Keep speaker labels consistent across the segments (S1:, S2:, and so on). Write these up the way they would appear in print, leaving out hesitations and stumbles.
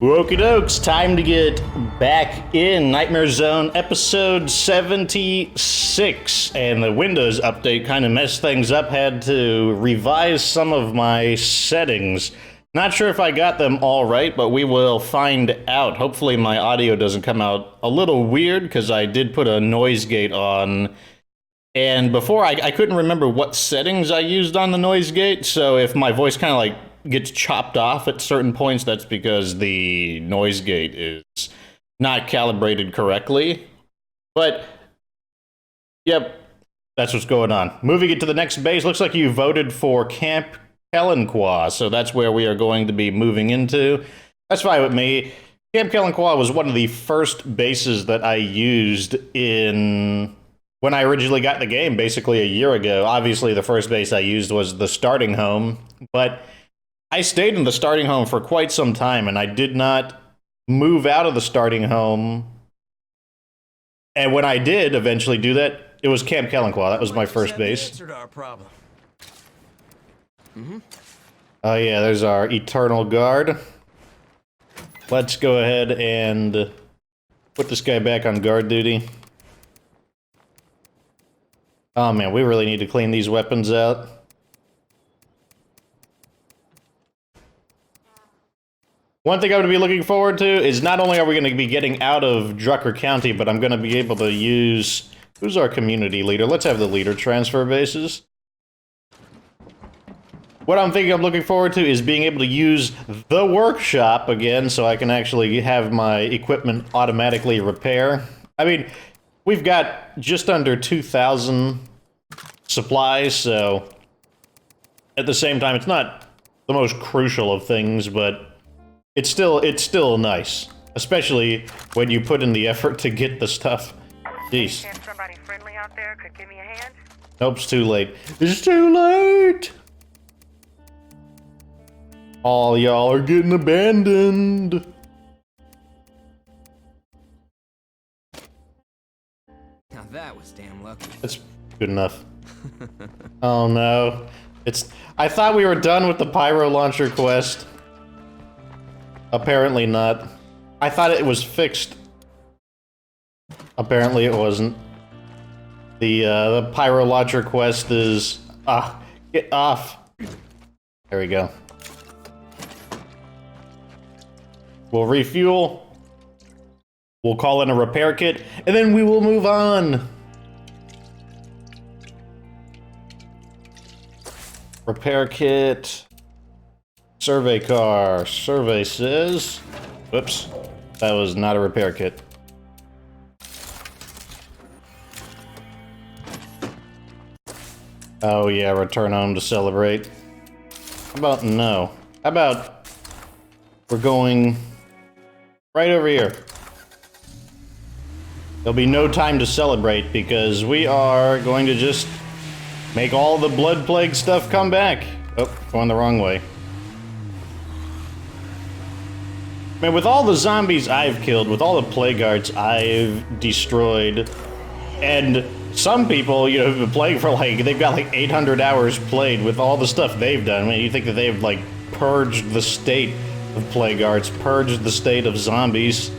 S1: Okie dokes, time to get back in Nightmare Zone episode 76. And the Windows update kind of messed things up, had to revise some of my settings. Not sure if I got them all right, but we will find out. Hopefully my audio doesn't come out a little weird, because I did put a noise gate on. And before, I couldn't remember what settings I used on the noise gate, so if my voice kind of like gets chopped off at certain points, that's because the noise gate is not calibrated correctly. But, yep, that's what's going on. Moving it to the next base, looks like you voted for Camp Kelenqua, so that's where we are going to be moving into. That's fine with me. Camp Kelenqua was one of the first bases that I used in when I originally got the game, basically a year ago. Obviously, the first base I used was the starting home, but I stayed in the starting home for quite some time, and I did not move out of the starting home. And when I did eventually do that, it was Camp Kelenqua. That was my first base. Oh yeah, there's our Eternal Guard. Let's go ahead and put this guy back on guard duty. Oh man, we really need to clean these weapons out. One thing I'm going to be looking forward to is not only are we going to be getting out of Drucker County, but I'm going to be able to use... Who's our community leader? Let's have the leader transfer bases. What I'm looking forward to is being able to use the workshop again, so I can actually have my equipment automatically repair. I mean, we've got just under 2,000 supplies, so at the same time, it's not the most crucial of things, but it's still nice, especially when you put in the effort to get the stuff. Jeez.
S2: If somebody friendly out there could give me a hand?
S1: Nope, it's too late. It's too late! All y'all are getting abandoned.
S3: Now that was damn lucky.
S1: That's good enough. Oh no. I thought we were done with the pyro launcher quest. Apparently not. I thought it was fixed. Apparently it wasn't. The pyro launcher quest is... get off. There we go. We'll refuel. We'll call in a repair kit, and then we will move on. Repair kit. Survey car. Survey says... Whoops. That was not a repair kit. Oh yeah, return home to celebrate. How about no? How about we're going right over here? There'll be no time to celebrate because we are going to just make all the blood plague stuff come back. Oh, going the wrong way. Man, with all the zombies I've killed, with all the plague guards I've destroyed, and some people, you know, have been playing for like, they've got like 800 hours played with all the stuff they've done. I mean, you think that they've like purged the state of plague guards, purged the state of zombies.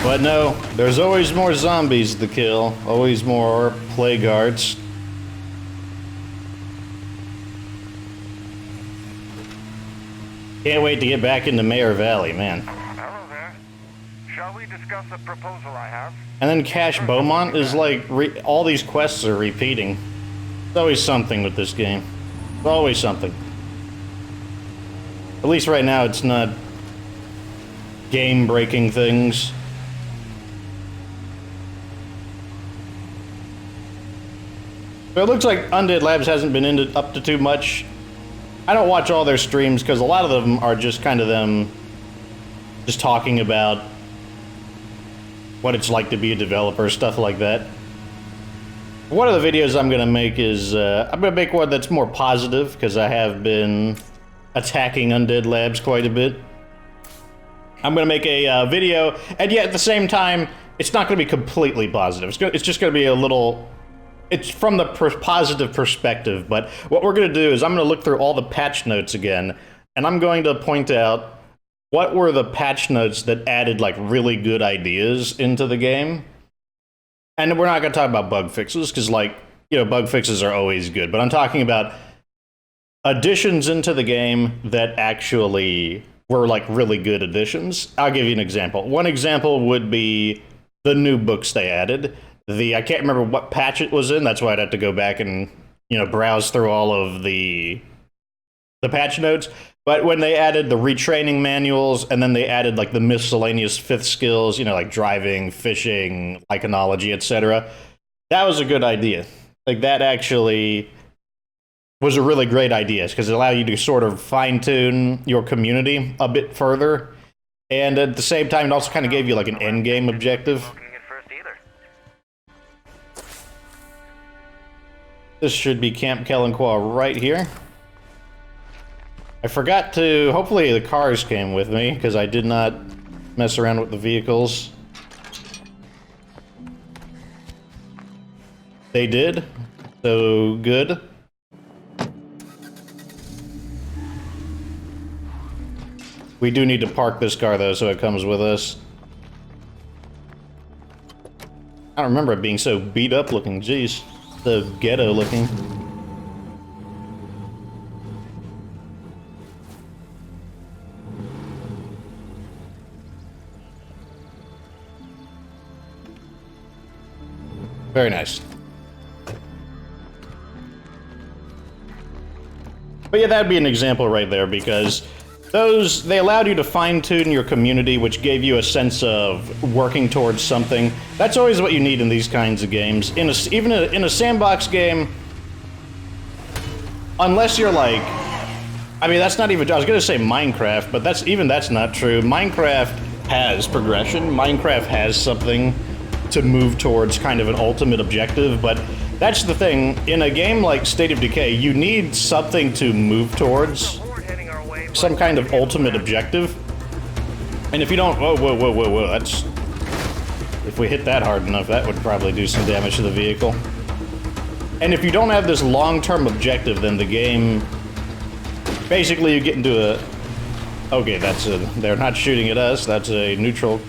S1: But no, there's always more zombies to kill, always more plague guards. Can't wait to get back into Meagher Valley, man.
S2: Hello there. Shall we discuss a proposal I have?
S1: And then Cache Beaumont is like, all these quests are repeating. There's always something with this game. There's always something. At least right now it's not game-breaking things. But it looks like Undead Labs hasn't been up to too much. I don't watch all their streams because a lot of them are just kind of them just talking about what it's like to be a developer, stuff like that. One of the videos I'm going to make is, I'm going to make one that's more positive because I have been attacking Undead Labs quite a bit. I'm going to make a video, and yet at the same time, it's not going to be completely positive. It's just going to be a little... it's from the positive perspective, but what we're going to do is I'm going to look through all the patch notes again, and I'm going to point out what were the patch notes that added like really good ideas into the game. And we're not going to talk about bug fixes, because like, you know, bug fixes are always good, but I'm talking about additions into the game that actually were like really good additions. I'll give you an example. One example would be the new books they added. I can't remember what patch it was in. That's why I'd have to go back and, you know, browse through all of the patch notes. But when they added the retraining manuals, and then they added like the miscellaneous 5th skills, you know, like driving, fishing, iconology, etc., that was a good idea. Like that actually was a really great idea, because it allowed you to sort of fine-tune your community a bit further. And at the same time, it also kind of gave you like an end game objective. This should be Camp Kelenqua right here. I forgot to... Hopefully the cars came with me, because I did not mess around with the vehicles. They did. So, good. We do need to park this car, though, so it comes with us. I don't remember it being so beat up looking. Jeez. So ghetto looking. Very nice. But yeah, that'd be an example right there, because they allowed you to fine-tune your community, which gave you a sense of working towards something. That's always what you need in these kinds of games. Even in a sandbox game, unless you're like... I mean, that's not even... I was going to say Minecraft, but that's not true. Minecraft has progression. Minecraft has something to move towards, kind of an ultimate objective, but that's the thing. In a game like State of Decay, you need something to move towards. Some kind of ultimate objective. And if you don't... Whoa, that's... If we hit that hard enough, that would probably do some damage to the vehicle. And if you don't have this long-term objective, then the game... Basically, you get into a... Okay, that's a... They're not shooting at us. That's a neutral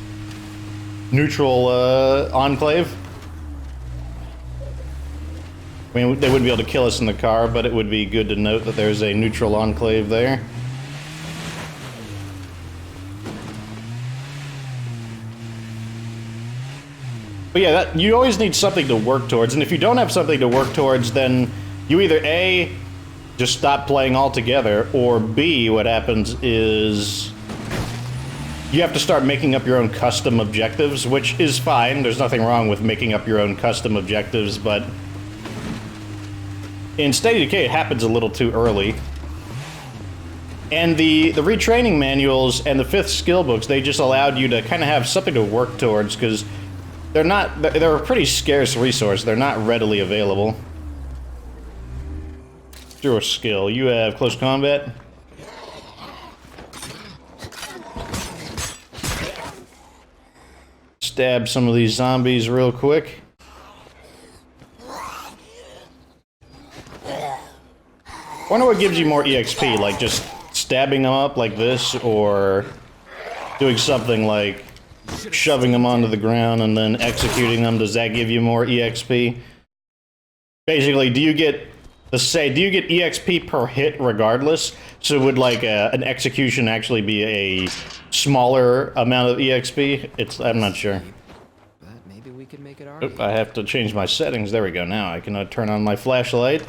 S1: enclave. I mean, they wouldn't be able to kill us in the car, but it would be good to note that there's a neutral enclave there. But yeah, you always need something to work towards, and if you don't have something to work towards, then you either A, just stop playing altogether, or B, what happens is you have to start making up your own custom objectives, which is fine. There's nothing wrong with making up your own custom objectives, but in State of Decay, it happens a little too early. And the retraining manuals and the 5th skill books, they just allowed you to kind of have something to work towards, because they're a pretty scarce resource. They're not readily available. Your skill. You have close combat. Stab some of these zombies real quick. Wonder what gives you more EXP, like just stabbing them up like this, or doing something like shoving them onto the ground and then executing them. Does that give you more EXP? Basically, do you get EXP per hit regardless? So would like an execution actually be a smaller amount of EXP? I'm not sure.
S3: But maybe we could make it our
S1: I have to change my settings. There we go. Now I can turn on my flashlight.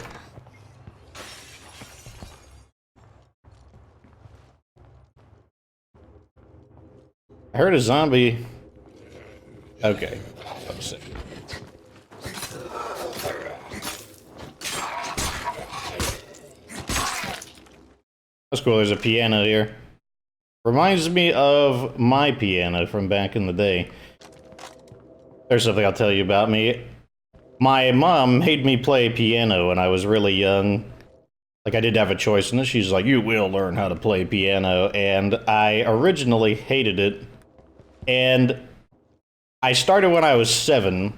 S1: I heard a zombie. Okay. That's cool. There's a piano here. Reminds me of my piano from back in the day. There's something I'll tell you about me. My mom made me play piano when I was really young. Like, I did have a choice in this. She's like, you will learn how to play piano. And I originally hated it. And I started when I was 7.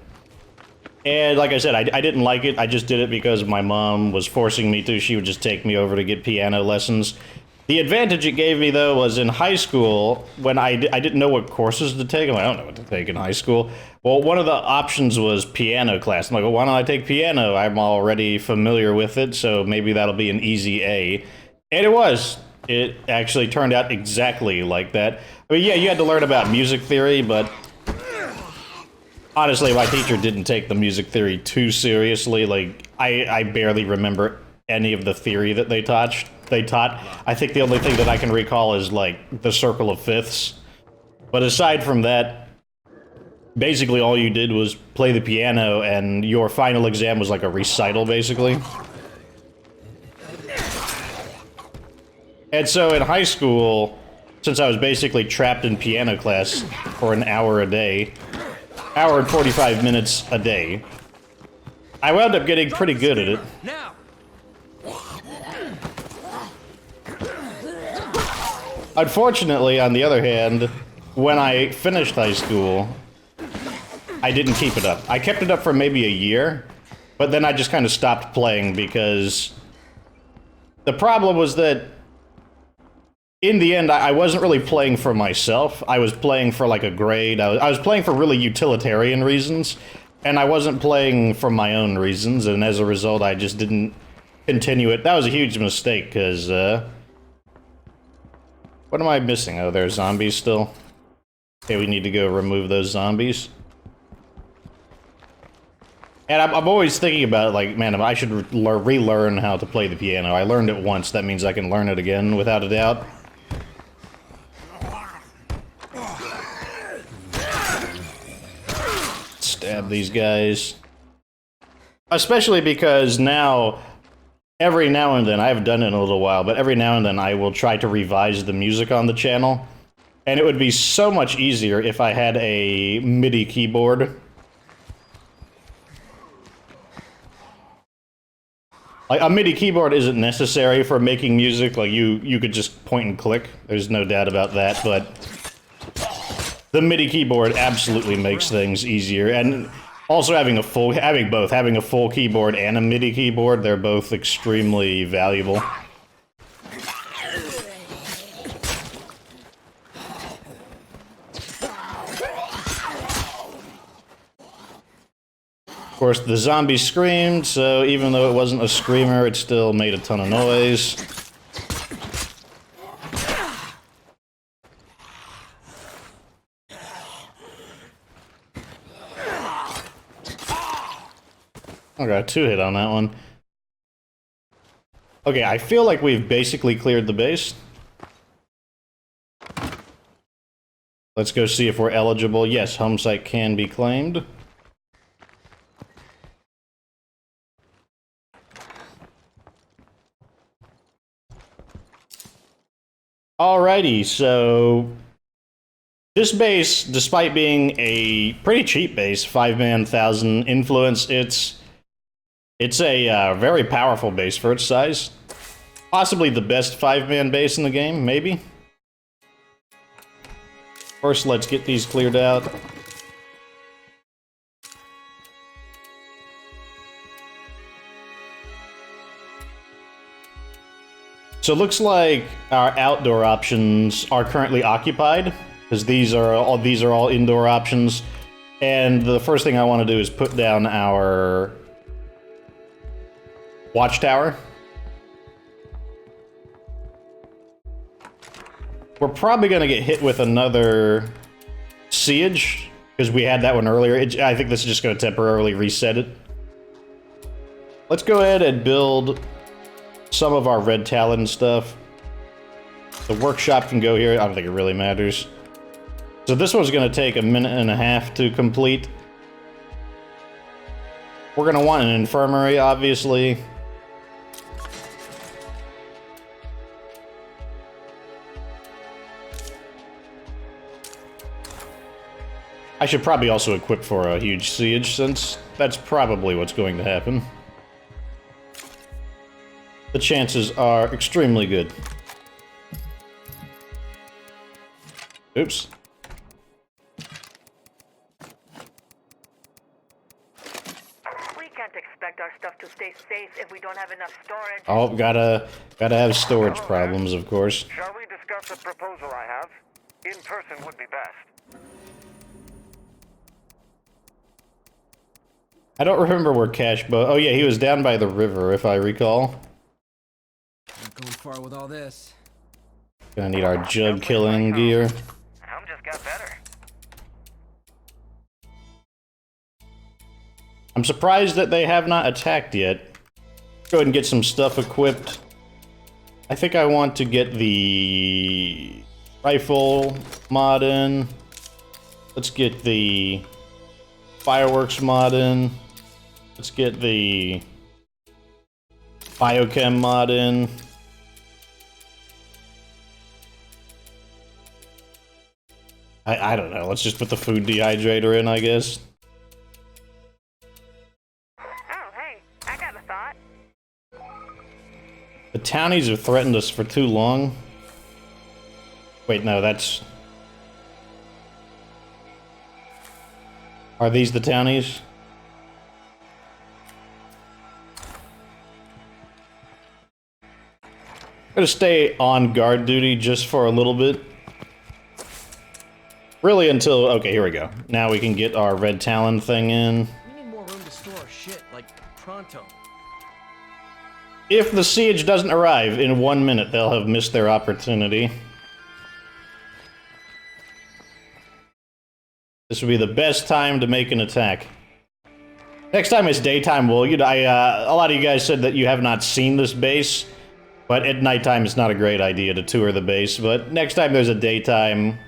S1: And like I said, I didn't like it. I just did it because my mom was forcing me to. She would just take me over to get piano lessons. The advantage it gave me, though, was in high school, when I didn't know what courses to take. I'm like, I don't know what to take in high school. Well, one of the options was piano class. I'm like, well, why don't I take piano? I'm already familiar with it, so maybe that'll be an easy A. And it was. It actually turned out exactly like that. I mean, yeah, you had to learn about music theory, but honestly, my teacher didn't take the music theory too seriously. Like, I barely remember any of the theory that they taught. I think the only thing that I can recall is, like, the circle of fifths. But aside from that, basically all you did was play the piano, and your final exam was like a recital, basically. And so in high school, since I was basically trapped in piano class for an hour a day, hour and 45 minutes a day, I wound up getting pretty good at it.
S3: Now.
S1: Unfortunately, on the other hand, when I finished high school, I didn't keep it up. I kept it up for maybe a year, but then I just kind of stopped playing because the problem was that in the end, I wasn't really playing for myself. I was playing for like a grade. I was playing for really utilitarian reasons, and I wasn't playing for my own reasons, and as a result, I just didn't continue it. That was a huge mistake, because, what am I missing? Oh, there's zombies still. Okay, we need to go remove those zombies. And I'm always thinking about it, like, man, I should relearn how to play the piano. I learned it once, that means I can learn it again, without a doubt. Stab these guys. Especially because now, every now and then, I haven't done it in a little while, but every now and then I will try to revise the music on the channel. And it would be so much easier if I had a MIDI keyboard. Like, a MIDI keyboard isn't necessary for making music, like, you could just point and click, there's no doubt about that, but the MIDI keyboard absolutely makes things easier, and also having a full keyboard and a MIDI keyboard, they're both extremely valuable. Of course, the zombie screamed, so even though it wasn't a screamer, it still made a ton of noise. I got a 2-hit on that one. Okay, I feel like we've basically cleared the base. Let's go see if we're eligible. Yes, home site can be claimed. Alrighty, so this base, despite being a pretty cheap base, 5-man, 1,000 influence, it's a very powerful base for its size. Possibly the best 5-man base in the game, maybe. First, let's get these cleared out. So it looks like our outdoor options are currently occupied, because these are all indoor options. And the first thing I want to do is put down our watchtower. We're probably going to get hit with another siege, because we had that one earlier. I think this is just going to temporarily reset it. Let's go ahead and build some of our red talon stuff. The workshop can go here. I don't think it really matters. So this one's going to take a minute and a half to complete. We're going to want an infirmary, obviously. I should probably also equip for a huge siege, since that's probably what's going to happen. The chances are extremely good. Oops.
S4: stay safe if we don't have enough storage.
S1: Oh, gotta have storage problems, of course.
S2: Shall we discuss a proposal I have? In person would be best.
S1: I don't remember where Oh yeah, he was down by the river, if I recall.
S3: Not going far with all this.
S1: Gonna need our jug killing gear.
S2: I'm just got better.
S1: I'm surprised that they have not attacked yet. Go ahead and get some stuff equipped. I think I want to get the rifle mod in. Let's get the fireworks mod in. Let's get the biochem mod in. I don't know. Let's just put the food dehydrator in, I guess.
S4: Oh, hey, I got a thought.
S1: The townies have threatened us for too long. Wait, no, that's... Are these the townies? I'm gonna stay on guard duty just for a little bit. Really until... Okay, here we go. Now we can get our red talon thing in.
S3: We need more room to store shit, like, pronto.
S1: If the siege doesn't arrive in 1 minute, they'll have missed their opportunity. This would be the best time to make an attack. Next time it's daytime, a lot of you guys said that you have not seen this base, but at nighttime it's not a great idea to tour the base, but next time there's a daytime,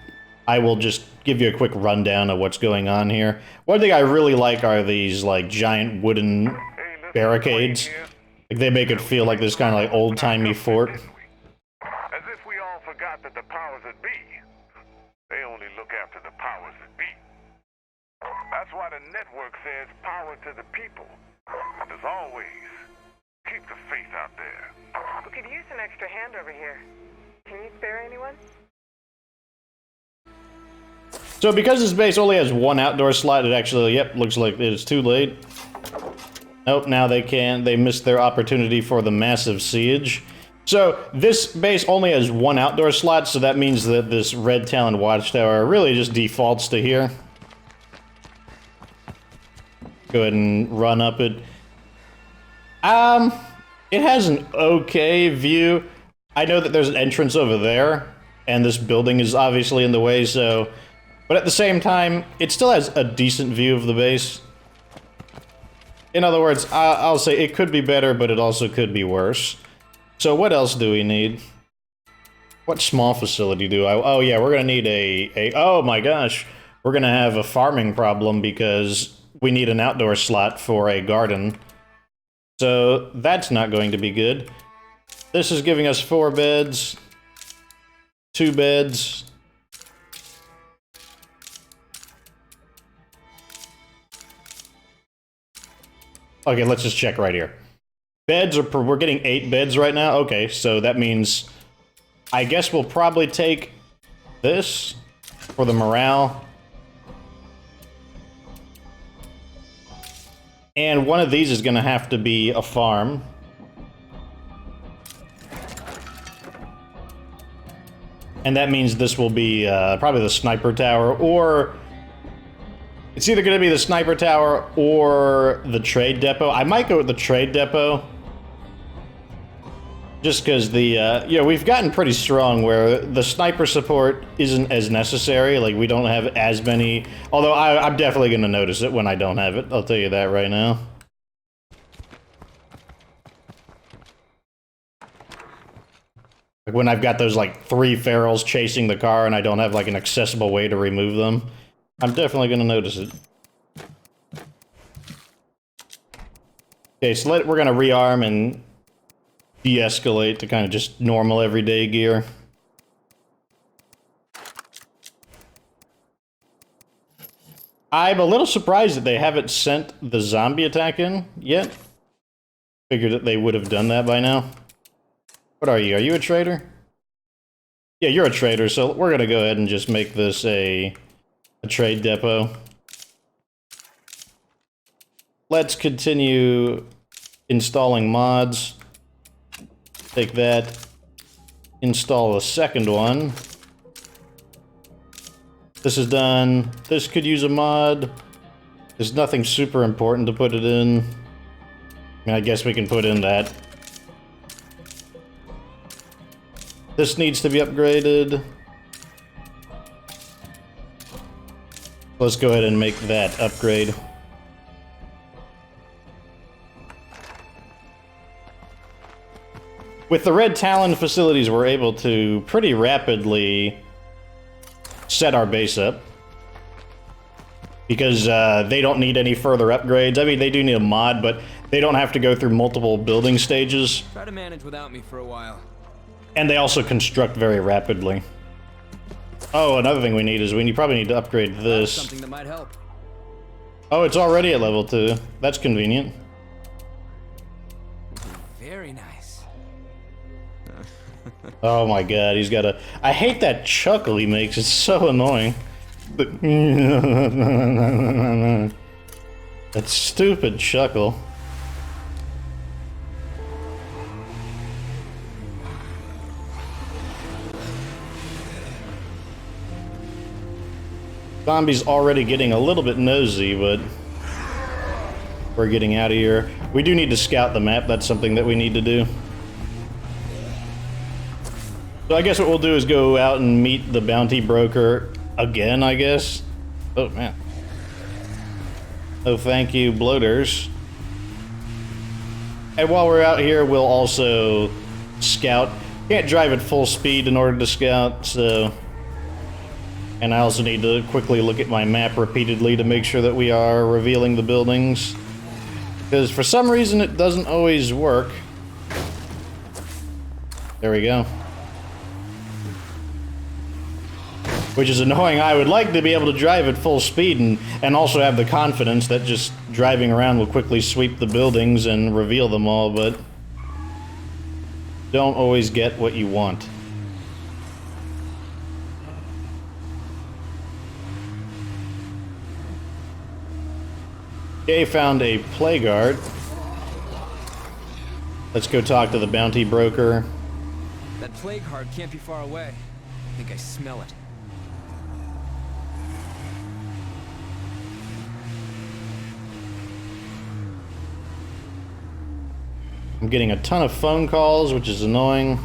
S1: I will just give you a quick rundown of what's going on here. One thing I really like are these, like, giant wooden barricades. Like, they make it feel like this kind of, like, old-timey fort.
S2: As if we all forgot that the powers that be, they only look after the powers that be. That's why the network says power to the people. But as always, keep the faith out there.
S4: We could use an extra hand over here. Can you spare anyone?
S1: So because this base only has one outdoor slot, it actually, yep, looks like it's too late. Nope, now they can't. They missed their opportunity for the massive siege. So this base only has one outdoor slot, so that means that this red talon watchtower really just defaults to here. Go ahead and run up it. It has an okay view. I know that there's an entrance over there, and this building is obviously in the way, so... But at the same time, it still has a decent view of the base. In other words, I'll say it could be better, but it also could be worse. So what else do we need? What small facility do I... Oh yeah, we're gonna need oh my gosh. We're gonna have a farming problem because we need an outdoor slot for a garden. So that's not going to be good. This is giving us 4 beds. 2 beds. Okay, let's just check right here. Beds are... We're getting 8 beds right now? Okay, so that means... I guess we'll probably take this for the morale. And one of these is gonna have to be a farm. And that means this will be probably the sniper tower, or... It's either going to be the sniper tower or the trade depot. I might go with the trade depot. Just because the, we've gotten pretty strong where the sniper support isn't as necessary. Like, we don't have as many... Although, I'm definitely going to notice it when I don't have it. I'll tell you that right now. Like, when I've got those, like, 3 ferals chasing the car and I don't have, like, an accessible way to remove them. I'm definitely going to notice it. Okay, so we're going to rearm and de-escalate to kind of just normal everyday gear. I'm a little surprised that they haven't sent the zombie attack in yet. Figured that they would have done that by now. What are you? Are you a trader? Yeah, you're a trader, so we're going to go ahead and just make this a trade depot. Let's continue installing mods. Take that. Install a second one. This is done. This could use a mod. There's nothing super important to put it in. I mean, I guess we can put in that. This needs to be upgraded. Let's go ahead and make that upgrade. With the Red Talon facilities, we're able to pretty rapidly set our base up. Because they don't need any further upgrades. I mean, they do need a mod, but they don't have to go through multiple building stages.
S3: Try to manage without me for a while.
S1: And they also construct very rapidly. Oh, another thing we need is we probably need to upgrade this.
S3: Something that might help.
S1: Oh, it's already at level 2. That's convenient.
S3: Very nice.
S1: Oh my god, he's got a... I hate that chuckle he makes, it's so annoying. That stupid chuckle. Zombie's already getting a little bit nosy, but we're getting out of here. We do need to scout the map, that's something that we need to do. So I guess what we'll do is go out and meet the bounty broker again, I guess. Oh, man. Oh, thank you, bloaters. And while we're out here, we'll also scout. Can't drive at full speed in order to scout, so... And I also need to quickly look at my map repeatedly to make sure that we are revealing the buildings. Because for some reason it doesn't always work. There we go. Which is annoying. I would like to be able to drive at full speed and also have the confidence that just driving around will quickly sweep the buildings and reveal them all, but don't always get what you want. Okay, found a plague art. Let's go talk to the bounty broker.
S3: That plague heart can't be far away. I think I smell it.
S1: I'm getting a ton of phone calls, which is annoying.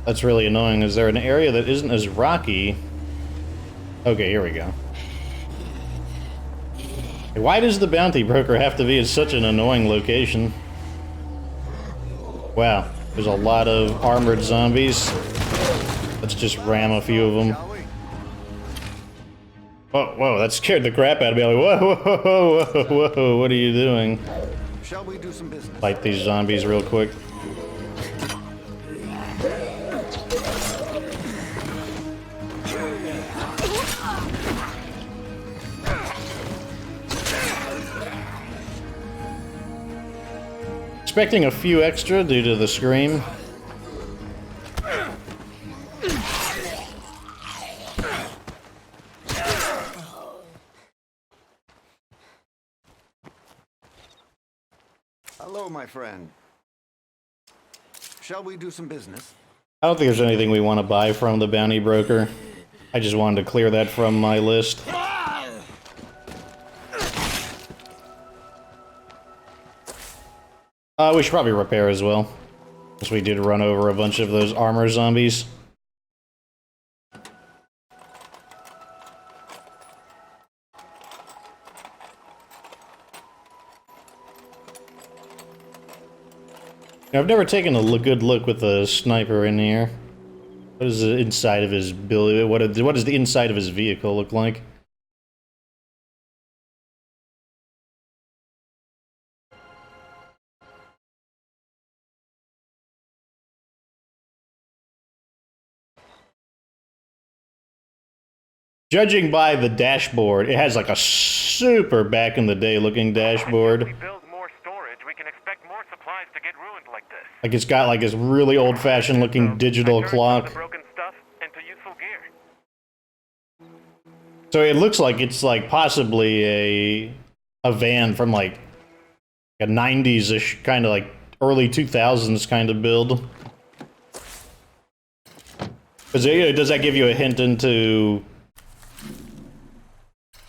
S1: That's really annoying. Is there an area that isn't as rocky? Okay, here we go. Why does the bounty broker have to be at such an annoying location? Wow, there's a lot of armored zombies. Let's just ram a few of them. Whoa, whoa, that scared the crap out of me. I'm like, whoa, whoa, whoa, whoa, whoa, what are you doing?
S5: Shall we do some business?
S1: Fight these zombies real quick. Expecting a few extra due to the scream.
S5: Hello, my friend. Shall we do some business?
S1: I don't think there's anything we want to buy from the bounty broker. I just wanted to clear that from my list. We should probably repair as well, because we did run over a bunch of those armor zombies. I've never taken a good look with a sniper in here. What is the inside of his build? What does the inside of his vehicle look like? Judging by the dashboard, it has like a super back in the day looking dashboard.
S2: If we build more storage, we can expect more supplies to get ruined like this.
S1: Like it's got like this really old-fashioned looking digital
S2: I turned some of
S1: clock.
S2: the broken stuff into useful gear.
S1: So it looks like it's like possibly a van from like a 90s-ish kind of like early 2000s kind of build. Does that give you a hint into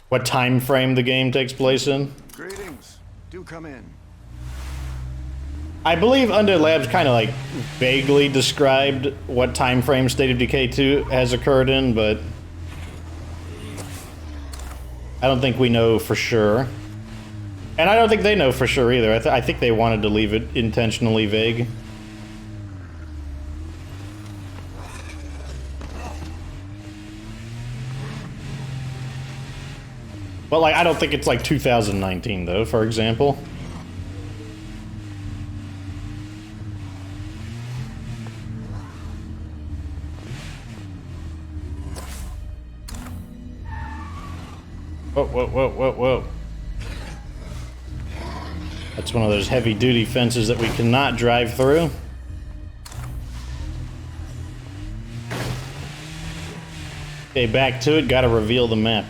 S1: what time frame the game takes place in?
S5: Greetings. Do come in.
S1: I believe Undead Labs kind of like vaguely described what time frame State of Decay 2 has occurred in, but I don't think we know for sure. And I don't think they know for sure either. I think they wanted to leave it intentionally vague. But like, I don't think it's like 2019 though, for example. Whoa, whoa, whoa, whoa, whoa. That's one of those heavy-duty fences that we cannot drive through. Okay, back to it. Gotta reveal the map.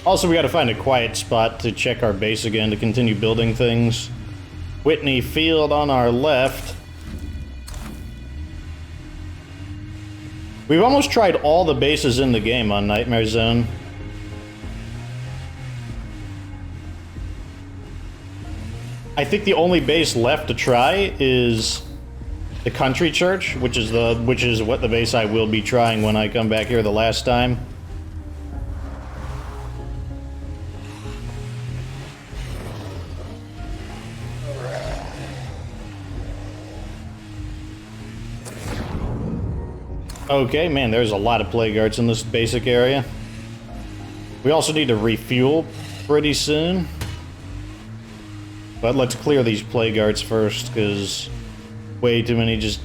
S1: Also, we gotta find a quiet spot to check our base again to continue building things. Whitney Field on our left. We've almost tried all the bases in the game on Nightmare Zone. I think the only base left to try is the Country Church, which is what the base I will be trying when I come back here the last time. Okay, man, there's a lot of plague arts in this basic area. We also need to refuel pretty soon. But let's clear these plague arts first, because way too many just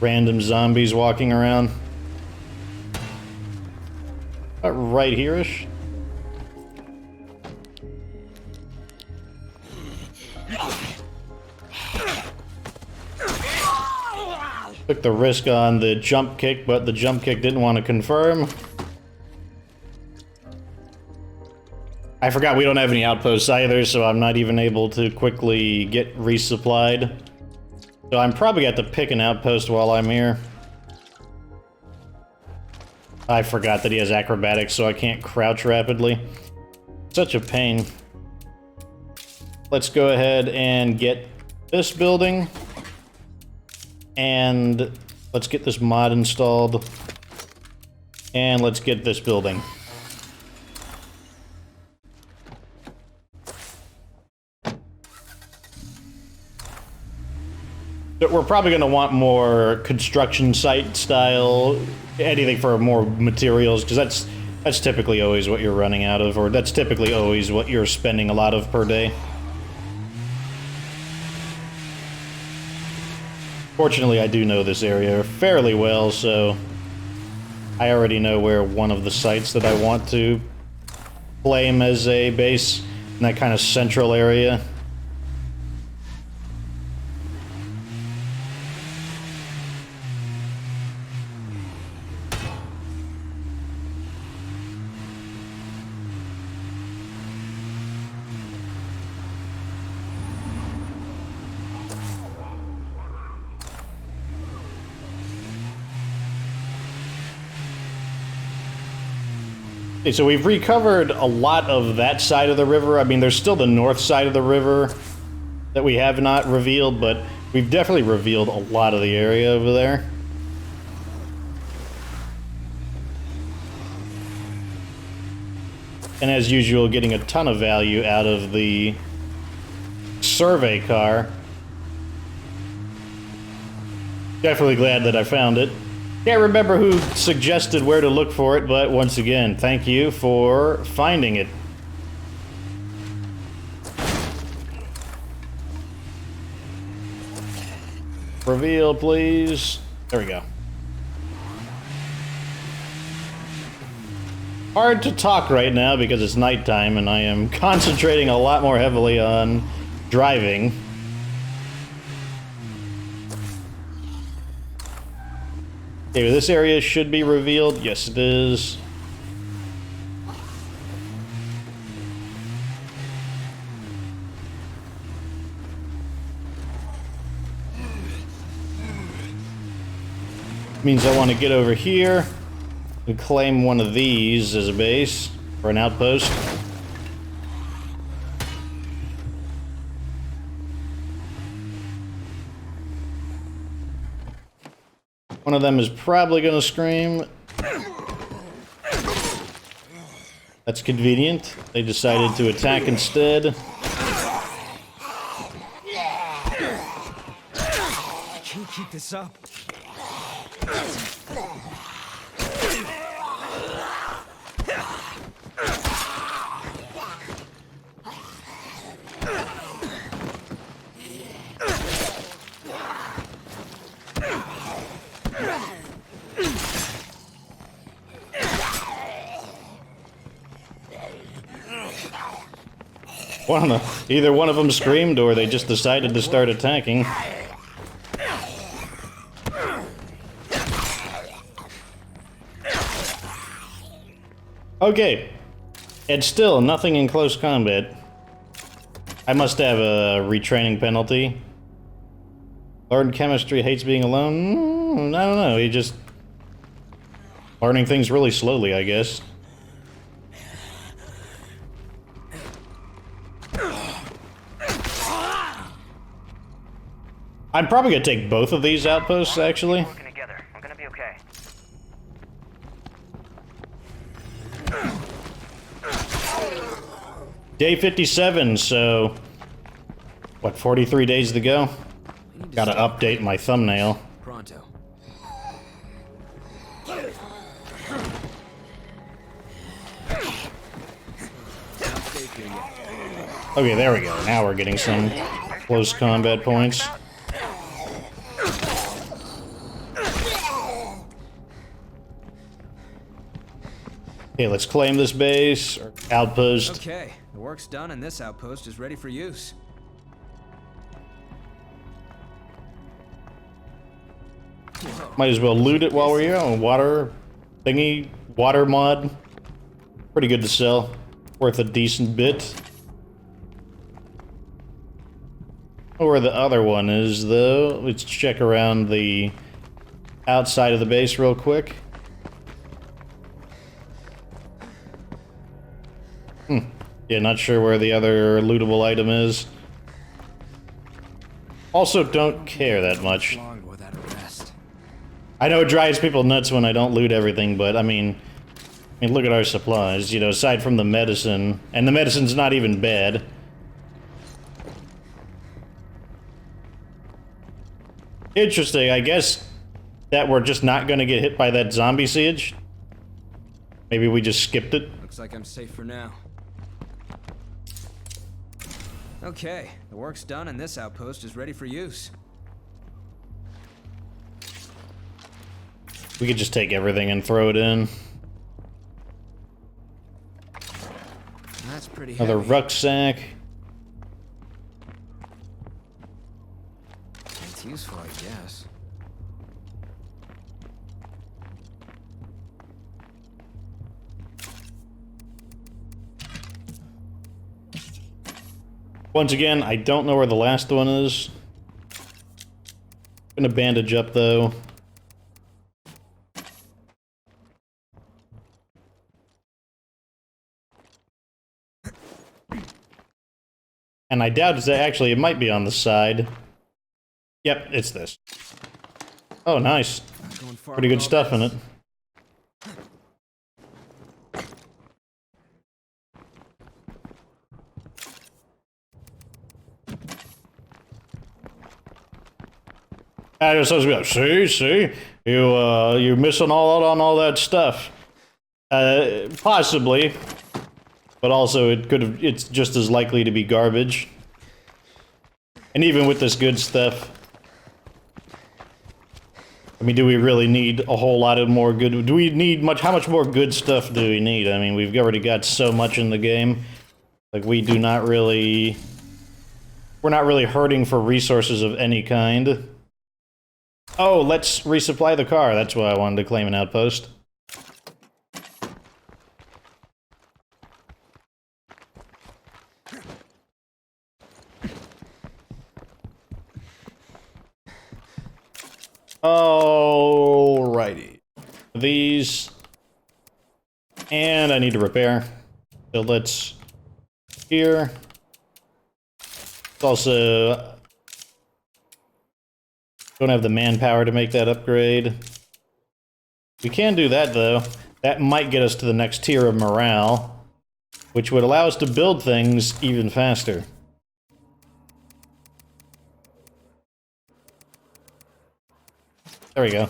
S1: random zombies walking around. Right here-ish. Took the risk on the jump kick, but the jump kick didn't want to confirm. I forgot we don't have any outposts either, so I'm not even able to quickly get resupplied. So I'm probably going to have to pick an outpost while I'm here. I forgot that he has acrobatics, so I can't crouch rapidly. Such a pain. Let's go ahead and get this building. And let's get this mod installed. And let's get this building. We're probably going to want more construction site style, anything for more materials, because that's typically always what you're running out of, or that's typically always what you're spending a lot of per day. Fortunately, I do know this area fairly well, so I already know where one of the sites that I want to claim as a base in that kind of central area. Okay, so we've recovered a lot of that side of the river. I mean, there's still the north side of the river that we have not revealed, but we've definitely revealed a lot of the area over there. And as usual, getting a ton of value out of the survey car. Definitely glad that I found it. Can't remember who suggested where to look for it, but once again, thank you for finding it. Reveal, please. There we go. Hard to talk right now because it's nighttime and I am concentrating a lot more heavily on driving. Okay, this area should be revealed. Yes, it is. Means I want to get over here and claim one of these as a base or an outpost. One of them is probably going to scream. That's convenient. They decided to attack instead.
S3: I can't keep this up.
S1: Either one of them screamed or they just decided to start attacking. Okay. And still, nothing in close combat. I must have a retraining penalty. Learned chemistry, hates being alone? I don't know, he just... learning things really slowly, I guess. I'm probably gonna take both of these outposts, actually.
S4: Working together. I'm gonna be okay.
S1: Day 57, so... what, 43 days to go? Gotta update my thumbnail.
S3: Pronto.
S1: Okay, there we go. Now we're getting some close combat points. Okay, let's claim this base, or outpost.
S3: Okay, the work's done and this outpost is ready for use.
S1: Might as well loot it while we're here. Oh, water thingy, water mod. Pretty good to sell. Worth a decent bit. Where the other one is, though. Let's check around the outside of the base real quick. Yeah, not sure where the other lootable item is. Also, don't care that much.
S3: Long without a rest.
S1: I know it drives people nuts when I don't loot everything, but I mean, look at our supplies. You know, aside from the medicine, and the medicine's not even bad. Interesting. I guess that we're just not going to get hit by that zombie siege. Maybe we just skipped it.
S3: Looks like I'm safe for now. Okay, the work's done and this outpost is ready for use.
S1: We could just take everything and throw it in.
S3: That's pretty
S1: Another
S3: heavy.
S1: rucksack.
S3: It's useful, I guess.
S1: Once again, I don't know where the last one is. Gonna bandage up, though. And I doubt it's actually, it might be on the side. Yep, it's this. Oh, nice.
S3: Not going far
S1: Pretty good
S3: with all
S1: stuff in
S3: this.
S1: it. I was supposed to be like, see, you're missing all out on all that stuff. Possibly, but also it's just as likely to be garbage. And even with this good stuff, I mean, do we really need a whole lot of more good? Do we need much? How much more good stuff do we need? I mean, we've already got so much in the game. Like, we do not really. We're not really hurting for resources of any kind. Oh, let's resupply the car. That's why I wanted to claim an outpost. All these. And I need to repair. So let's... here. It's also... don't have the manpower to make that upgrade. We can do that, though. That might get us to the next tier of morale, which would allow us to build things even faster. There we go.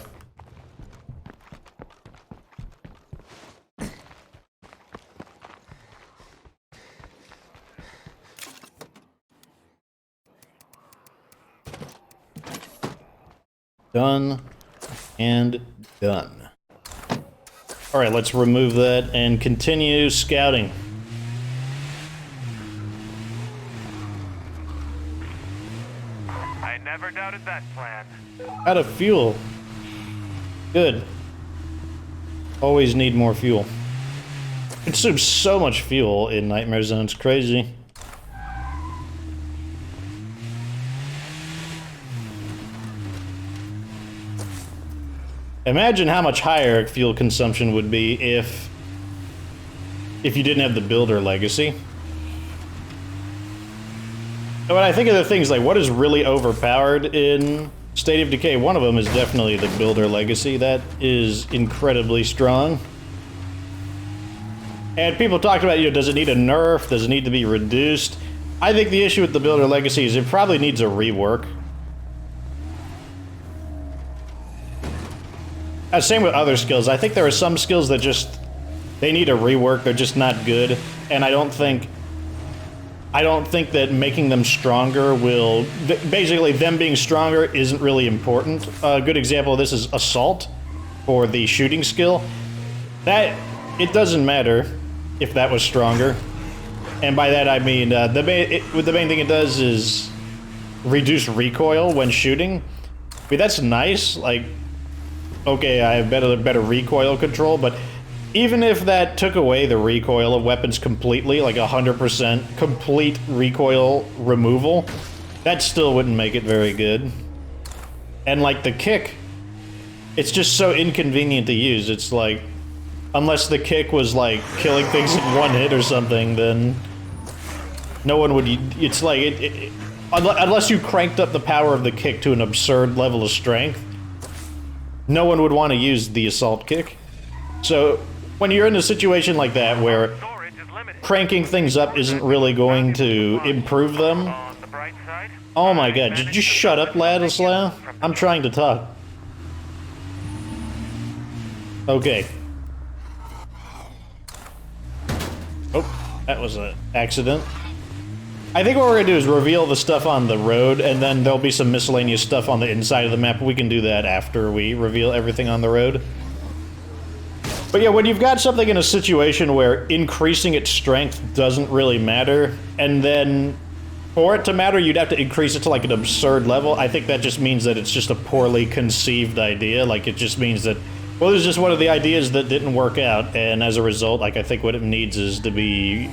S1: Done and done. Alright, let's remove that and continue scouting.
S2: I never doubted that plan.
S1: Out of fuel. Good. Always need more fuel. Consumes so much fuel in Nightmare Zone, it's crazy. Imagine how much higher fuel consumption would be if you didn't have the Builder Legacy. And when I think of the things like what is really overpowered in State of Decay, one of them is definitely the Builder Legacy. That is incredibly strong. And people talked about, does it need a nerf? Does it need to be reduced? I think the issue with the Builder Legacy is it probably needs a rework. Same with other skills. I think there are some skills that just, they need a rework. They're just not good. And I don't think that making them stronger will, basically them being stronger isn't really important. A good example of this is Assault, for the shooting skill. That, it doesn't matter if that was stronger. And by that I mean, the main thing it does is reduce recoil when shooting. I mean, that's nice, like, okay, I have better recoil control, but even if that took away the recoil of weapons completely, like 100% complete recoil removal, that still wouldn't make it very good. And like the kick, it's just so inconvenient to use. It's like, unless the kick was like killing things in one hit or something, then no one would, it's like, unless you cranked up the power of the kick to an absurd level of strength, no one would want to use the assault kick. So when you're in a situation like that where cranking things up isn't really going to improve them... Oh my god, did you shut up, Ladislaw? I'm trying to talk. Okay. Oh, that was an accident. I think what we're gonna do is reveal the stuff on the road, and then there'll be some miscellaneous stuff on the inside of the map. We can do that after we reveal everything on the road. But yeah, when you've got something in a situation where increasing its strength doesn't really matter, and then for it to matter, you'd have to increase it to like an absurd level, I think that just means that it's just a poorly conceived idea. Like, it just means that, well, this is just one of the ideas that didn't work out, and as a result, like, I think what it needs is to be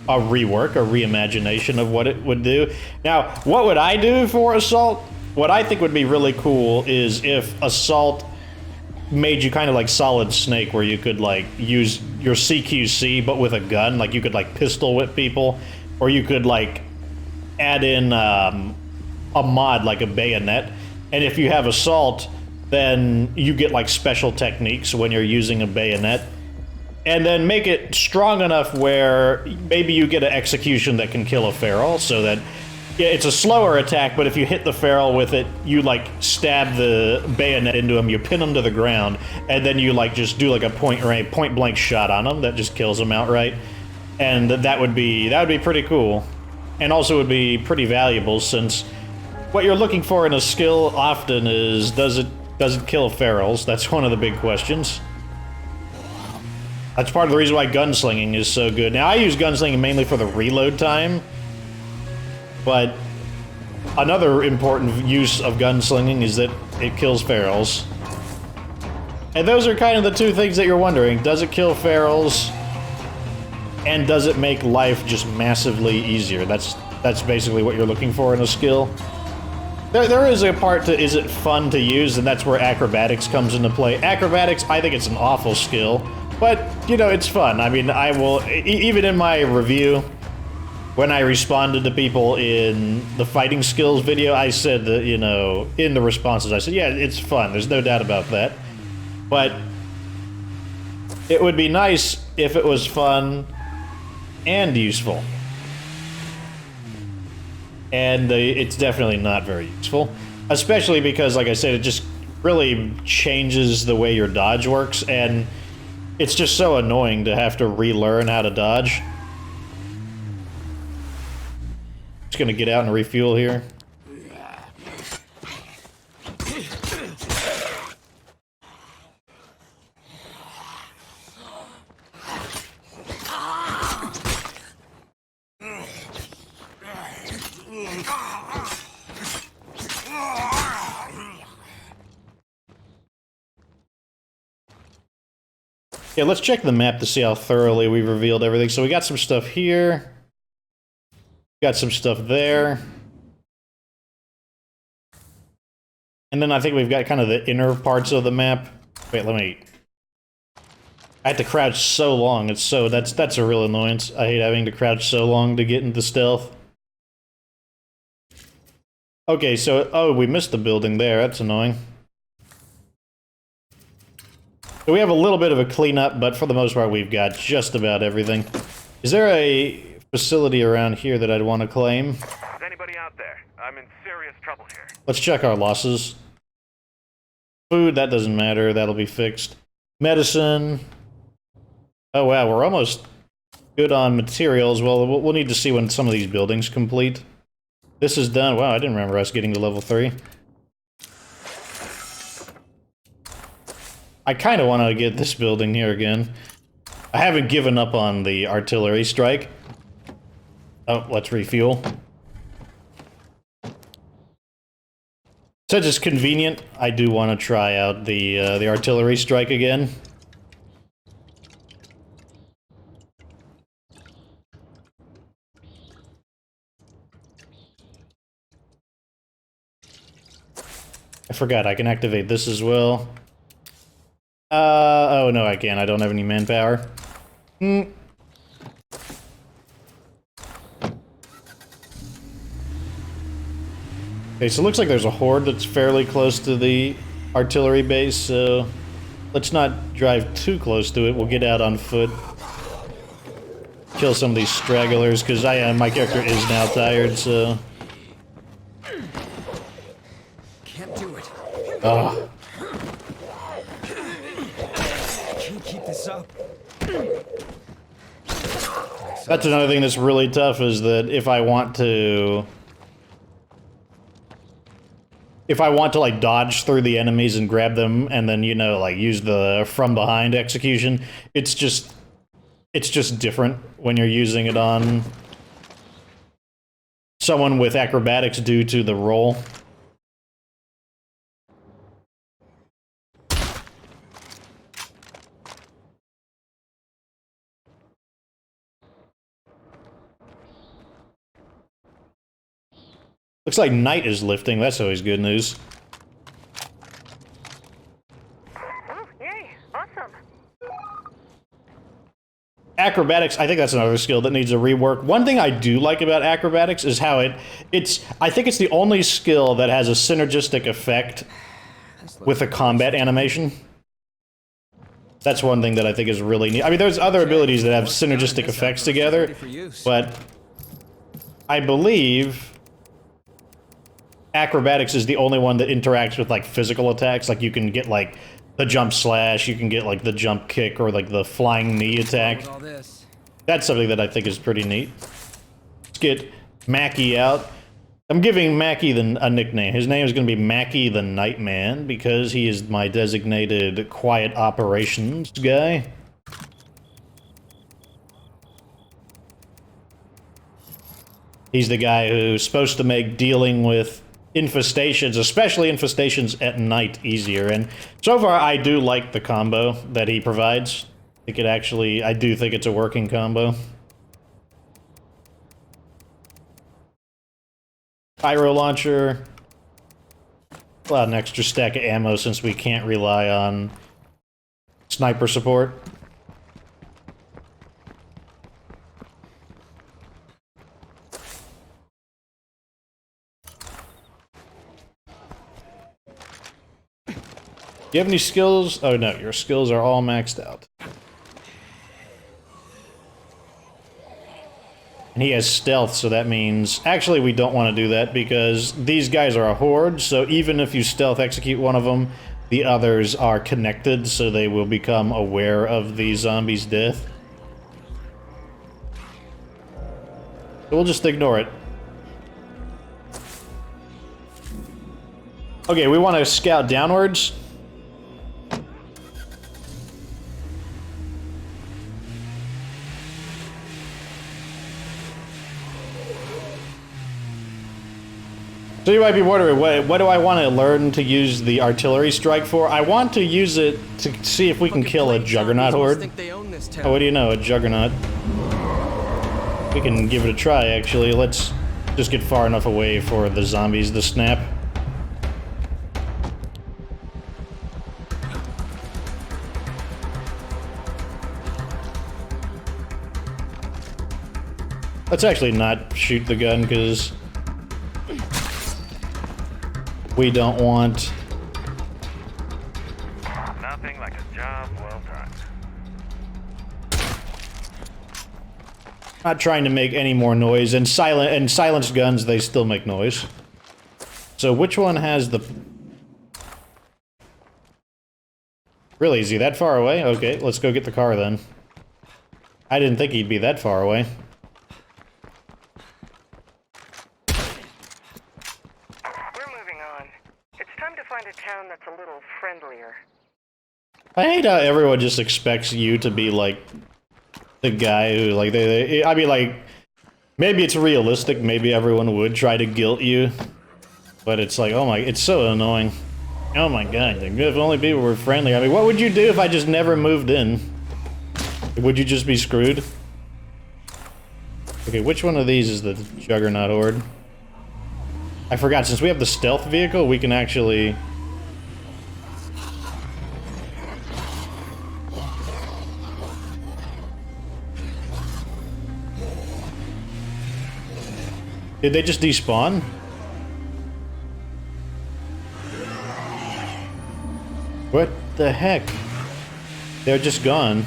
S1: a rework, a reimagination of what it would do. Now, what would I do for Assault? What I think would be really cool is if Assault made you kind of like Solid Snake, where you could like use your CQC but with a gun, like you could like pistol whip people, or you could like add in a mod like a bayonet, and if you have Assault, then you get like special techniques when you're using a bayonet. And then make it strong enough where maybe you get an execution that can kill a feral, so that yeah, it's a slower attack, but if you hit the feral with it, you like stab the bayonet into him, you pin him to the ground, and then you like just do like a point blank shot on him that just kills him outright. And that would be pretty cool. And also would be pretty valuable, since what you're looking for in a skill often is does it kill ferals? That's one of the big questions. That's part of the reason why gunslinging is so good. Now, I use gunslinging mainly for the reload time, but another important use of gunslinging is that it kills ferals. And those are kind of the two things that you're wondering. Does it kill ferals? And does it make life just massively easier? That's basically what you're looking for in a skill. There is a part to is it fun to use, and that's where acrobatics comes into play. Acrobatics, I think it's an awful skill, but, you know, it's fun. I mean, I will, even in my review, when I responded to people in the fighting skills video, I said that, you know, in the responses, I said, yeah, it's fun, there's no doubt about that. But it would be nice if it was fun and useful. And it's definitely not very useful. Especially because, like I said, it just really changes the way your dodge works, and it's just so annoying to have to relearn how to dodge. Just gonna get out and refuel here. Yeah, let's check the map to see how thoroughly we've revealed everything. So we got some stuff here. Got some stuff there. And then I think we've got kind of the inner parts of the map. Wait, let me... I had to crouch so long. It's so... That's a real annoyance. I hate having to crouch so long to get into stealth. Okay, so... Oh, we missed the building there. That's annoying. So we have a little bit of a cleanup, but for the most part we've got just about everything. Is there a facility around here that I'd want to claim?
S2: Is anybody out there? I'm in serious trouble here.
S1: Let's check our losses. Food, that doesn't matter. That'll be fixed. Medicine. Oh wow, we're almost good on materials. Well, we'll need to see when some of these buildings complete. This is done. Wow, I didn't remember us getting to level 3. I kind of want to get this building here again. I haven't given up on the artillery strike. Oh, let's refuel. Since it's convenient, I do want to try out the artillery strike again. I forgot I can activate this as well. Oh no, I can't. I don't have any manpower. Okay, so it looks like there's a horde that's fairly close to the artillery base, so let's not drive too close to it. We'll get out on foot. Kill some of these stragglers, because my character is now tired, so...
S3: Can't do it.
S1: Ugh.
S3: Can't keep this up.
S1: That's another thing that's really tough, is that if I want to, like, dodge through the enemies and grab them, and then, you know, like, use the from-behind execution, it's just different when you're using it on someone with acrobatics due to the roll. Looks like night is lifting. That's always good news.
S4: Oh, yay. Awesome.
S1: Acrobatics, I think that's another skill that needs a rework. One thing I do like about acrobatics is how I think it's the only skill that has a synergistic effect with a combat animation. That's one thing that I think is really neat. I mean, there's other abilities that have synergistic effects together, but I believe acrobatics is the only one that interacts with, like, physical attacks. Like, you can get, like, the jump slash, you can get, like, the jump kick, or, like, the flying knee attack. That's something that I think is pretty neat. Let's get Mackie out. I'm giving Mackie a nickname. His name is going to be Mackie the Nightman, because he is my designated quiet operations guy. He's the guy who's supposed to make dealing with infestations, especially infestations at night, easier. And so far, I do like the combo that he provides. I do think it's a working combo. Pyro launcher. Well, an extra stack of ammo since we can't rely on sniper support. Do you have any skills? Oh no, your skills are all maxed out. And he has stealth, so that means... Actually, we don't want to do that, because these guys are a horde, so even if you stealth execute one of them, the others are connected, so they will become aware of the zombie's death. So we'll just ignore it. Okay, we want to scout downwards. So you might be wondering, what do I want to learn to use the artillery strike for? I want to use it to see if we can kill a juggernaut horde. Oh, what do you know, a juggernaut? We can give it a try, actually. Let's just get far enough away for the zombies to snap. Let's actually not shoot the gun, because we don't want...
S2: Nothing like a job well done.
S1: Not trying to make any more noise, and silenced guns, they still make noise. So which one has the... Really, is he that far away? Okay, let's go get the car then. I didn't think he'd be that far away.
S4: A town that's a little friendlier.
S1: I hate how everyone just expects you to be like the guy who, like, I mean, like, maybe it's realistic, maybe everyone would try to guilt you, but it's like, oh my, it's so annoying. Oh my god, if only people were friendly. I mean, what would you do if I just never moved in? Would you just be screwed? Okay, which one of these is the Juggernaut Horde? I forgot, since we have the stealth vehicle, we can actually... Did they just despawn? What the heck? They're just gone.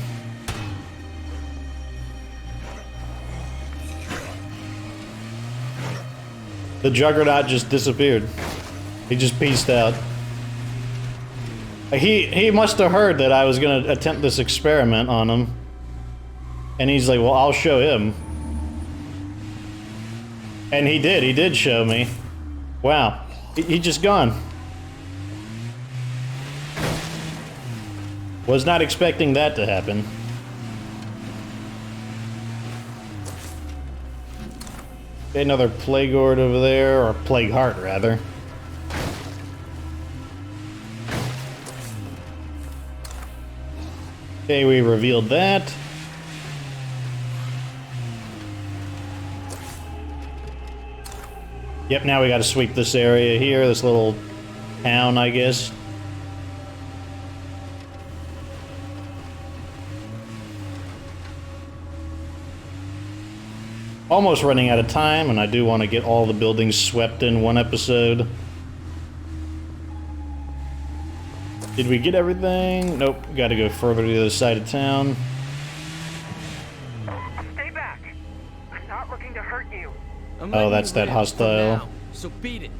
S1: The Juggernaut just disappeared. He just peaced out. He must have heard that I was gonna attempt this experiment on him. And he's like, well, I'll show him. And he did show me. Wow. He just gone. Was not expecting that to happen. Okay, another Plague Horde over there, or Plague Heart, rather. Okay, we revealed that. Yep, now we gotta sweep this area here, this little town, I guess. Almost running out of time, and I do want to get all the buildings swept in one episode. Did we get everything? Nope, gotta go further to the other side of town.
S4: Stay back. I'm not looking to hurt you.
S1: Oh, that's that hostile.
S3: Now, so beat it.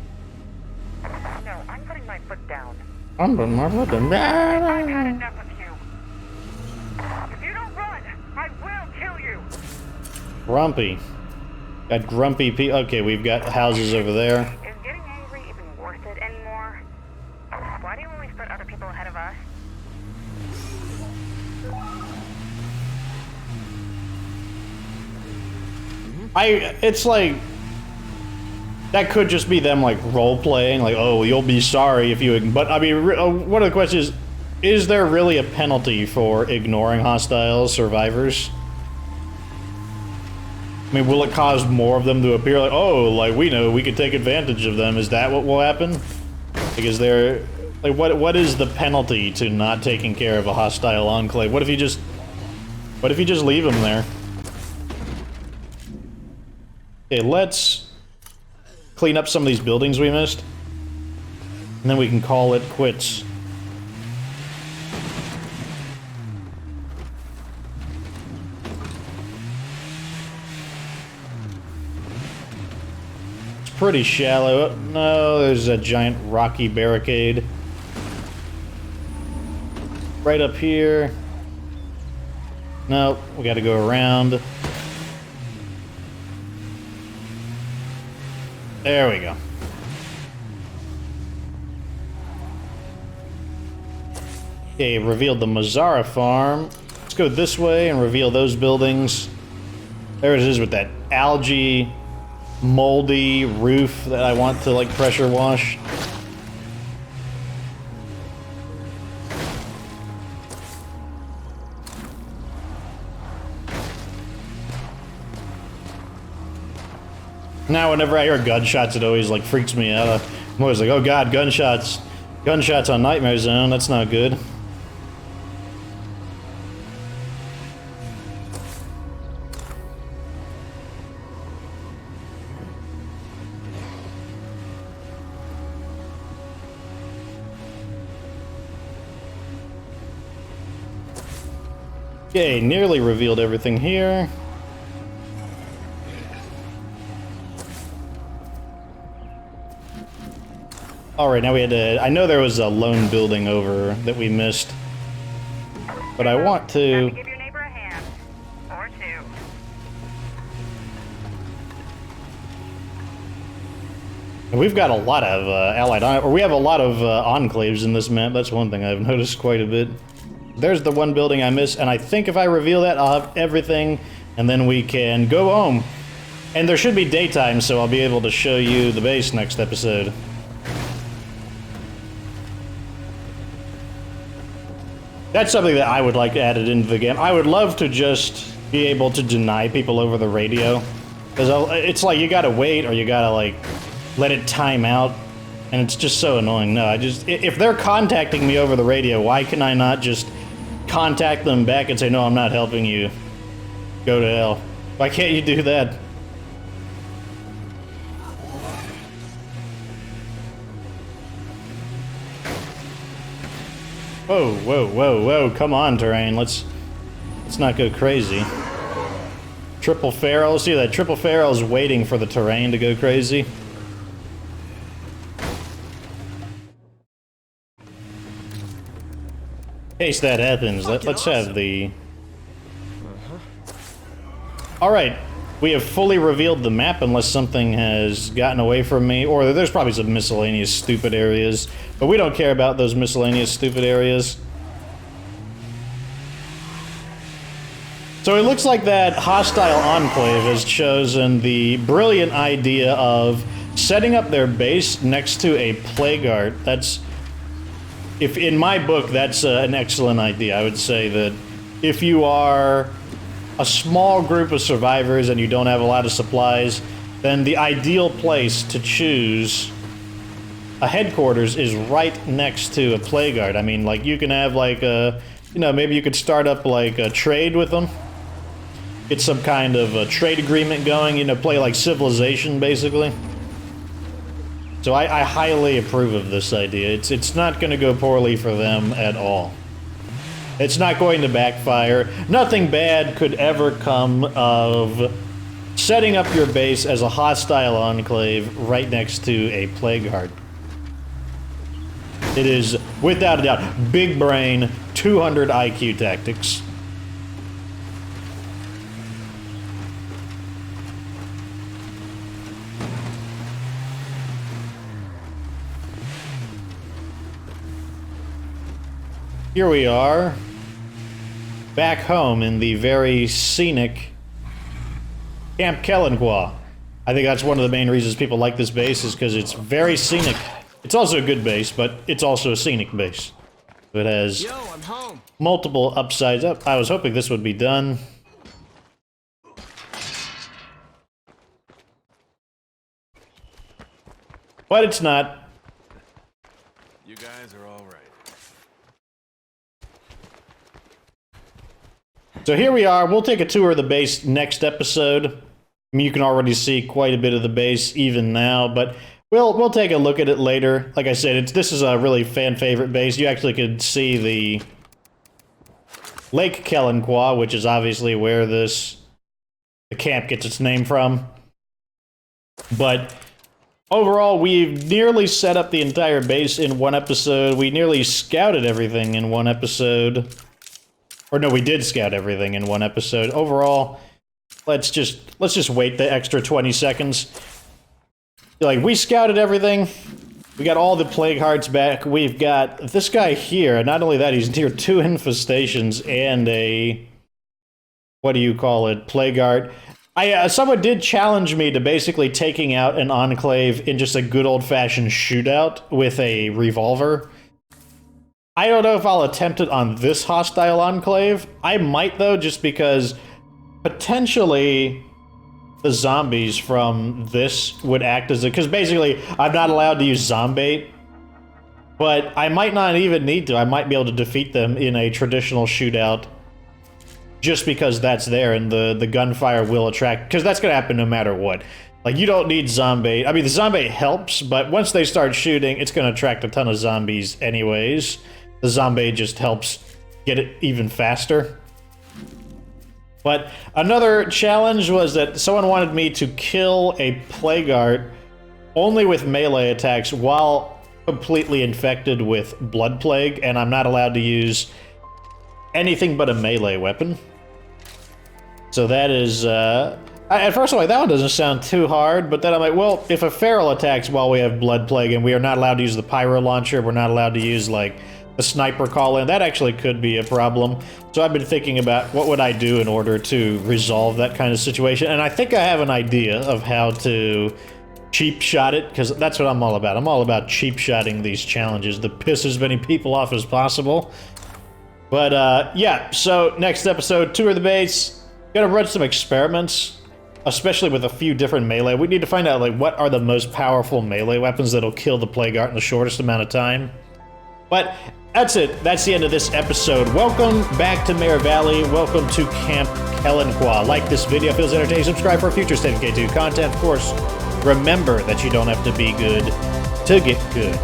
S4: No, I'm putting my foot down.
S1: I'm putting my foot down.
S4: I've had enough of you. If you don't run, I will kill you.
S1: Grumpy. Got grumpy people. Okay, we've got houses over there.
S4: Is getting angry even worth it anymore? Why do you always put other people ahead of us?
S1: It's like, that could just be them, like, role-playing, like, oh, you'll be sorry if you, but, I mean, one of the questions is there really a penalty for ignoring hostile survivors? I mean, will it cause more of them to appear like, oh, like, we know we could take advantage of them, is that what will happen? Like, is there... Like, what is the penalty to not taking care of a hostile enclave? What if you just leave them there? Okay, let's clean up some of these buildings we missed. And then we can call it quits. It's pretty shallow. No, there's a giant rocky barricade. Right up here. No, we gotta go around. There we go. Okay, revealed the Mazzara farm. Let's go this way and reveal those buildings. There it is with that algae, moldy roof that I want to, like, pressure wash. Now, whenever I hear gunshots, it always, like, freaks me out. I'm always like, oh god, gunshots. Gunshots on Nightmare Zone, that's not good. Okay, nearly revealed everything here. Alright, now we had to... I know there was a lone building over that we missed. But I want to...
S4: Give your neighbor a hand. Or two.
S1: And we've got a lot of allied... Or we have a lot of enclaves in this map. That's one thing I've noticed quite a bit. There's the one building I missed, and I think if I reveal that, I'll have everything, and then we can go home. And there should be daytime, so I'll be able to show you the base next episode. That's something that I would like added into the game. I would love to just be able to deny people over the radio. Because it's like you gotta wait, or you gotta, like, let it time out. And it's just so annoying. No, if they're contacting me over the radio, why can I not just contact them back and say, no, I'm not helping you. Go to hell. Why can't you do that? Whoa, whoa, whoa, whoa, come on, terrain. Let's not go crazy. Triple Pharaoh, see that? Triple Pharaoh's waiting for the terrain to go crazy. In case that happens, let's have the... Alright, we have fully revealed the map unless something has gotten away from me, or there's probably some miscellaneous stupid areas, but we don't care about those miscellaneous stupid areas. So it looks like that hostile enclave has chosen the brilliant idea of setting up their base next to a plague art. That's... If in my book, that's an excellent idea. I would say that if you are a small group of survivors and you don't have a lot of supplies, then the ideal place to choose a headquarters is right next to a plague art. I mean, like, you can have, like, a... You know, maybe you could start up, like, a trade with them. Get some kind of a trade agreement going, you know, play like Civilization, basically. So I highly approve of this idea. It's not going to go poorly for them at all. It's not going to backfire. Nothing bad could ever come of setting up your base as a hostile enclave right next to a plague heart. It is, without a doubt, big brain, 200 IQ tactics. Here we are, back home in the very scenic Camp Kelenqua. I think that's one of the main reasons people like this base is because it's very scenic. It's also a good base, but it's also a scenic base. It has
S3: I'm home.
S1: multiple upsides up. I was hoping this would be done. But it's not.
S5: guys are all right.
S1: So here we are. We'll take a tour of the base next episode. I mean, you can already see quite a bit of the base even now, but we'll take a look at it later. Like I said, this is a really fan favorite base. You actually could see the Lake Kelenqua, which is obviously where the camp gets its name from. But overall, we've nearly set up the entire base in one episode. We nearly scouted everything in one episode. Or no, we did scout everything in one episode. Overall, let's just wait the extra 20 seconds. Like, we scouted everything. We got all the plague hearts back. We've got this guy here. Not only that, he's near 2 infestations and a, what do you call it, plague heart. Someone did challenge me to basically taking out an enclave in just a good old-fashioned shootout with a revolver. I don't know if I'll attempt it on this hostile enclave. I might, though, just because potentially the zombies from this would act as a... Because basically, I'm not allowed to use zombait, but I might not even need to. I might be able to defeat them in a traditional shootout just because that's there, and the gunfire will attract... Because that's going to happen no matter what. Like, you don't need zombait. I mean, the zombait helps, but once they start shooting, it's going to attract a ton of zombies anyways. The zombie just helps get it even faster. But another challenge was that someone wanted me to kill a plague heart only with melee attacks while completely infected with blood plague, and I'm not allowed to use anything but a melee weapon. So that is, at first I'm like, that one doesn't sound too hard, but then I'm like, well, if a feral attacks while we have blood plague and we are not allowed to use the pyro launcher, we're not allowed to use, like, the sniper call-in, that actually could be a problem. So I've been thinking about what would I do in order to resolve that kind of situation, and I think I have an idea of how to cheap shot it, because that's what I'm all about. I'm all about cheap shotting these challenges to piss as many people off as possible. But yeah, so next episode, tour of the base. Gotta run some experiments, especially with a few different melee. We need to find out, like, what are the most powerful melee weapons that'll kill the plague heart in the shortest amount of time. But that's it. That's the end of this episode. Welcome back to Meagher Valley. Welcome to Camp Kelenqua. Like this video, feels entertaining. Subscribe for future State of K2 content. Of course, remember that you don't have to be good to get good.